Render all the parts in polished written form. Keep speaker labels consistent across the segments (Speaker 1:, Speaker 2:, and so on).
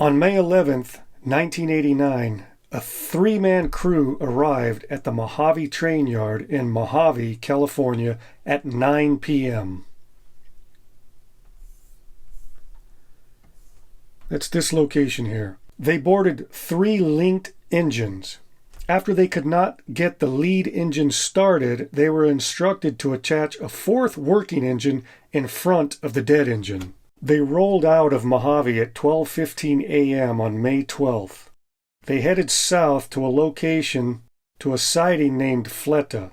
Speaker 1: On May 11th, 1989, a three-man crew arrived at the Mojave train yard in Mojave, California at 9 p.m. That's this location here. They boarded 3 linked engines. After they could not get the lead engine started, they were instructed to attach a 4th working engine in front of the dead engine. They rolled out of Mojave at 12:15 a.m. on May 12th. They headed south to a siding named Fleta.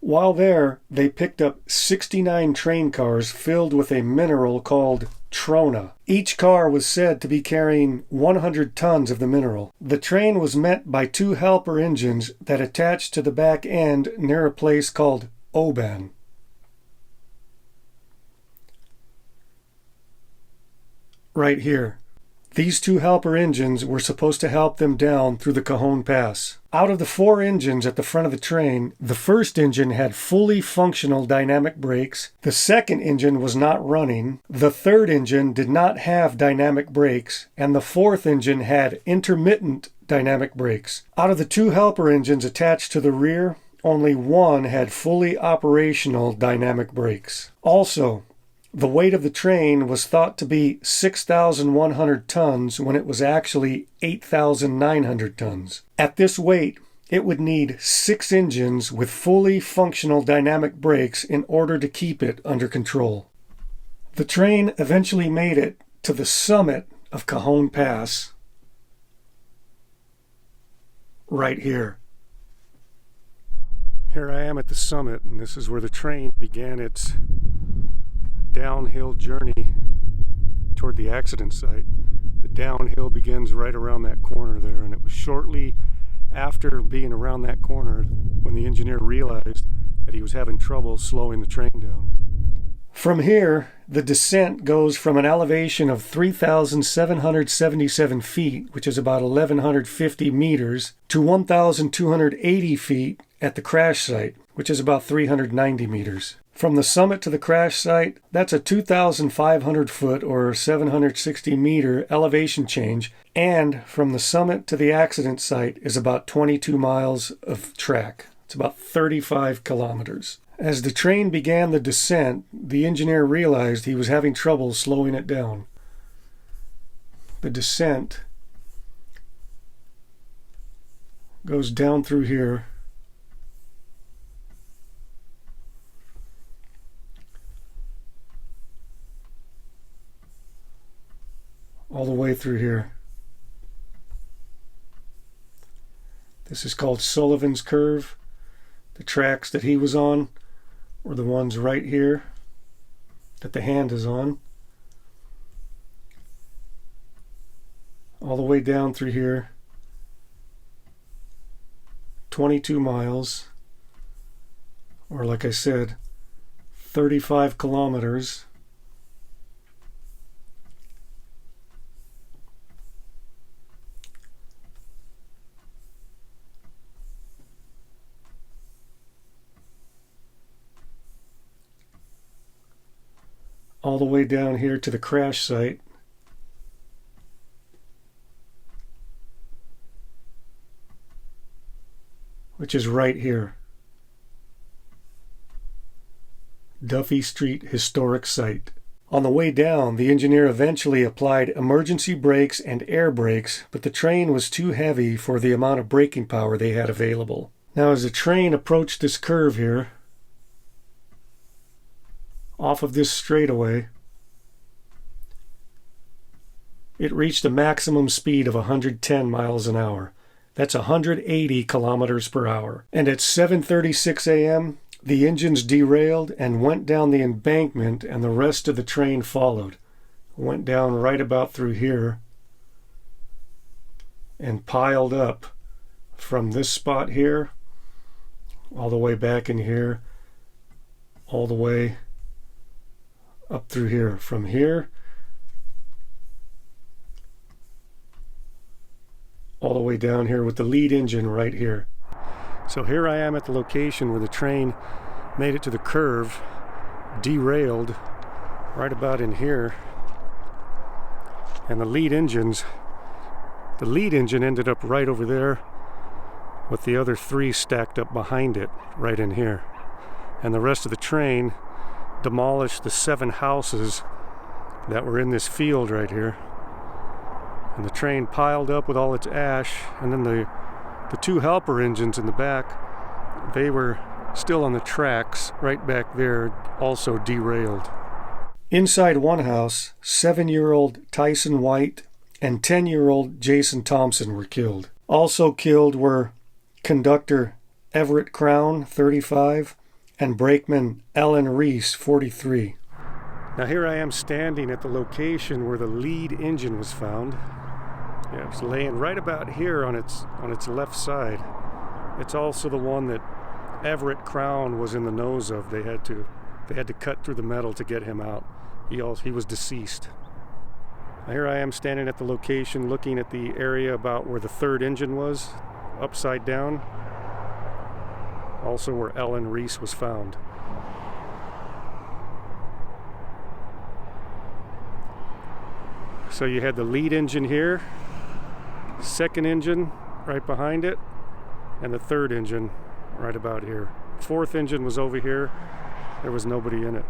Speaker 1: While there, they picked up 69 train cars filled with a mineral called trona. Each car was said to be carrying 100 tons of the mineral. The train was met by 2 helper engines that attached to the back end near a place called Oban. Right here. These 2 helper engines were supposed to help them down through the Cajon Pass. Out of the 4 engines at the front of the train, the first engine had fully functional dynamic brakes, the second engine was not running, the third engine did not have dynamic brakes, and the fourth engine had intermittent dynamic brakes. Out of the 2 helper engines attached to the rear, only one had fully operational dynamic brakes. Also, the weight of the train was thought to be 6,100 tons when it was actually 8,900 tons. At this weight, it would need 6 engines with fully functional dynamic brakes in order to keep it under control. The train eventually made it to the summit of Cajon Pass, right here. Here I am at the summit, and this is where the train began its downhill journey toward the accident site. The downhill begins right around that corner there, and it was shortly after being around that corner when the engineer realized that he was having trouble slowing the train down. From here, the descent goes from an elevation of 3,777 feet, which is about 1,150 meters, to 1,280 feet at the crash site, which is about 390 meters. From the summit to the crash site, that's a 2,500 foot or 760 meter elevation change, and from the summit to the accident site is about 22 miles of track. It's about 35 kilometers. As the train began the descent, the engineer realized he was having trouble slowing it down. The descent goes down through here. All the way through here. This is called Sullivan's Curve. The tracks that he was on were the ones right here that the hand is on. All the way down through here. 22 miles, or like I said, 35 kilometers. All the way down here to the crash site. Which is right here. Duffy Street Historic Site. On the way down, the engineer eventually applied emergency brakes and air brakes, but the train was too heavy for the amount of braking power they had available. Now, as the train approached this curve here, off of this straightaway, it reached a maximum speed of 110 miles an hour. That's 180 kilometers per hour. And at 7:36 a.m., the engines derailed and went down the embankment, and the rest of the train followed. Went down right about through here and piled up from this spot here all the way back in here, all the way up through here. From here all the way down here with the lead engine right here. So here I am at the location where the train made it to the curve, derailed, right about in here. And the lead engine ended up right over there with the other 3 stacked up behind it, right in here. And the rest of the train demolished the 7 houses that were in this field right here. And the train piled up with all its ash, and then the 2 helper engines in the back, they were still on the tracks right back there, also derailed. Inside one house, 7-year-old Tyson White and 10-year-old Jason Thompson were killed. Also killed were conductor Everett Crown, 35, and brakeman Ellen Reese, 43. Now here I am standing at the location where the lead engine was found. Yeah, it was laying right about here on its left side. It's also the one that Everett Crown was in the nose of. They had to cut through the metal to get him out. He was deceased. Now here I am standing at the location looking at the area about where the 3rd engine was, upside down. Also where Ellen Reese was found. So you had the lead engine here, 2nd engine right behind it, and the 3rd engine right about here. 4th engine was over here. There was nobody in it.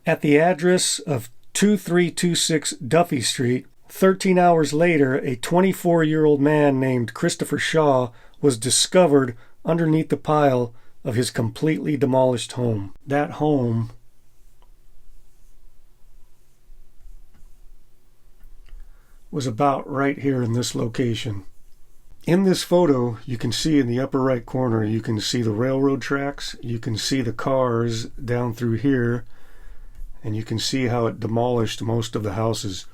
Speaker 1: At the address of 2326 Duffy Street, 13 hours later, a 24-year-old man named Christopher Shaw was discovered underneath the pile of his completely demolished home. That home was about right here in this location. In this photo, you can see in the upper right corner, you can see the railroad tracks, you can see the cars down through here, and you can see how it demolished most of the houses.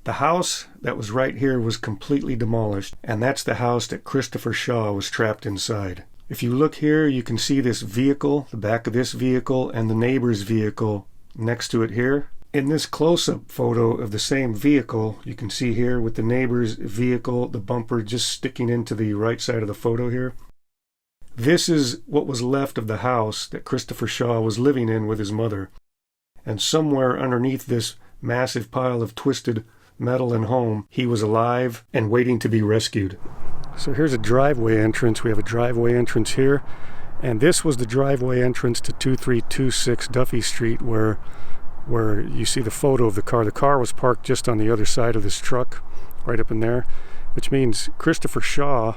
Speaker 1: The house that was right here was completely demolished, and that's the house that Christopher Shaw was trapped inside. If you look here, you can see this vehicle, the back of this vehicle, and the neighbor's vehicle next to it here. In this close-up photo of the same vehicle, you can see here with the neighbor's vehicle, the bumper just sticking into the right side of the photo here. This is what was left of the house that Christopher Shaw was living in with his mother. And somewhere underneath this massive pile of twisted metal and home, he was alive and waiting to be rescued. So here's a driveway entrance. We have a driveway entrance here. And this was the driveway entrance to 2326 Duffy Street where you see the photo of the car. The car was parked just on the other side of this truck, right up in there, which means Christopher Shaw,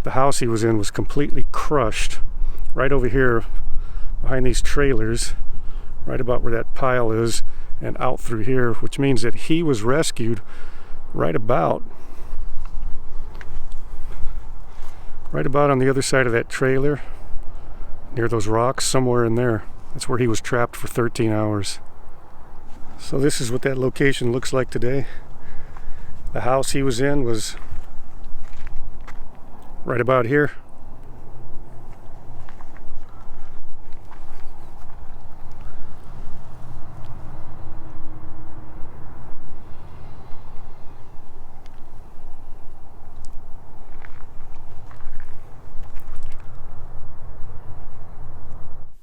Speaker 1: the house he was in, was completely crushed right over here behind these trailers, right about where that pile is, and out through here, which means that he was rescued right about on the other side of that trailer, near those rocks, somewhere in there. That's where he was trapped for 13 hours. So this is what that location looks like today. The house he was in was right about here.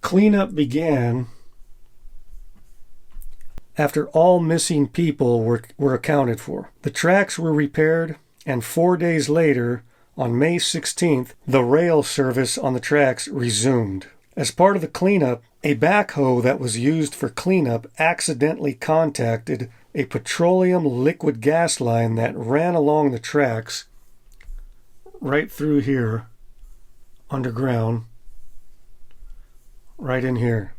Speaker 1: Cleanup began after all missing people were accounted for. The tracks were repaired, and 4 days later, on May 16th, the rail service on the tracks resumed. As part of the cleanup, a backhoe that was used for cleanup accidentally contacted a petroleum liquid gas line that ran along the tracks right through here, underground, right in here.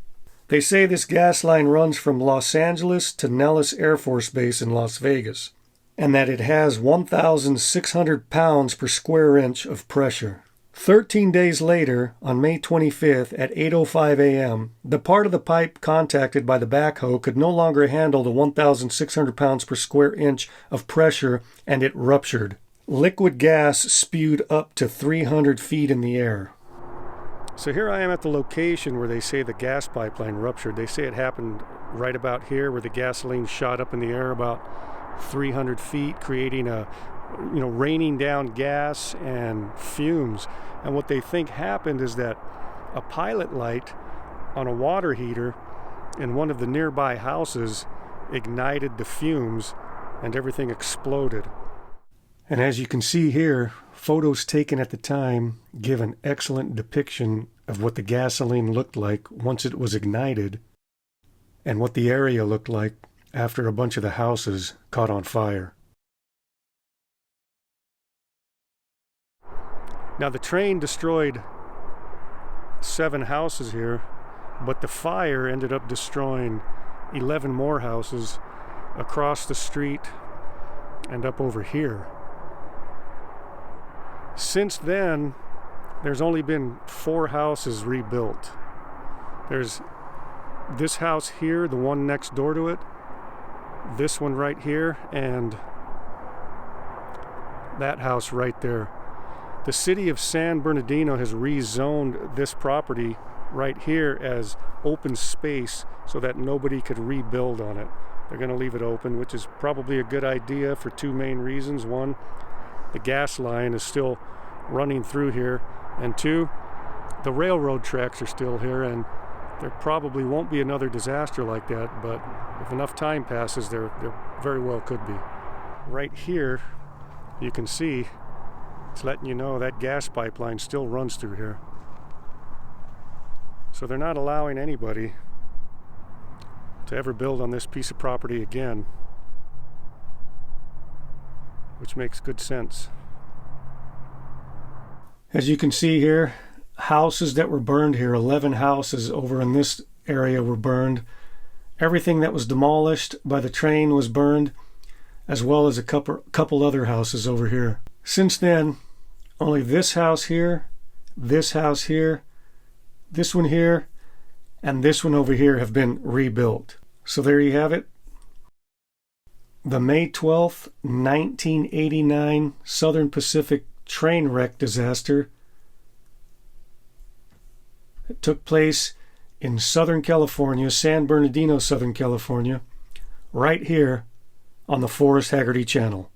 Speaker 1: They say this gas line runs from Los Angeles to Nellis Air Force Base in Las Vegas, and that it has 1,600 pounds per square inch of pressure. 13 days later, on May 25th at 8:05 a.m., the part of the pipe contacted by the backhoe could no longer handle the 1,600 pounds per square inch of pressure, and it ruptured. Liquid gas spewed up to 300 feet in the air. So here I am at the location where they say the gas pipeline ruptured. They say it happened right about here where the gasoline shot up in the air about 300 feet, creating raining down gas and fumes. And what they think happened is that a pilot light on a water heater in one of the nearby houses ignited the fumes and everything exploded. And as you can see here, photos taken at the time give an excellent depiction of what the gasoline looked like once it was ignited and what the area looked like after a bunch of the houses caught on fire. Now the train destroyed 7 houses here, but the fire ended up destroying 11 more houses across the street and up over here. Since then, there's only been 4 houses rebuilt. There's this house here, the one next door to it, this one right here, and that house right there. The city of San Bernardino has rezoned this property right here as open space so that nobody could rebuild on it. They're going to leave it open, which is probably a good idea for 2 main reasons. 1, the gas line is still running through here, and 2, the railroad tracks are still here, and there probably won't be another disaster like that, but if enough time passes, there very well could be. Right here, you can see it's letting you know that gas pipeline still runs through here. So they're not allowing anybody to ever build on this piece of property again, which makes good sense. As you can see here, houses that were burned here, 11 houses over in this area were burned. Everything that was demolished by the train was burned, as well as a couple other houses over here. Since then, only this house here, this one here, and this one over here have been rebuilt. So there you have it. The May 12th, 1989 Southern Pacific train wreck disaster. It took place in Southern California, San Bernardino, Southern California, right here on the Forrest Haggerty Channel.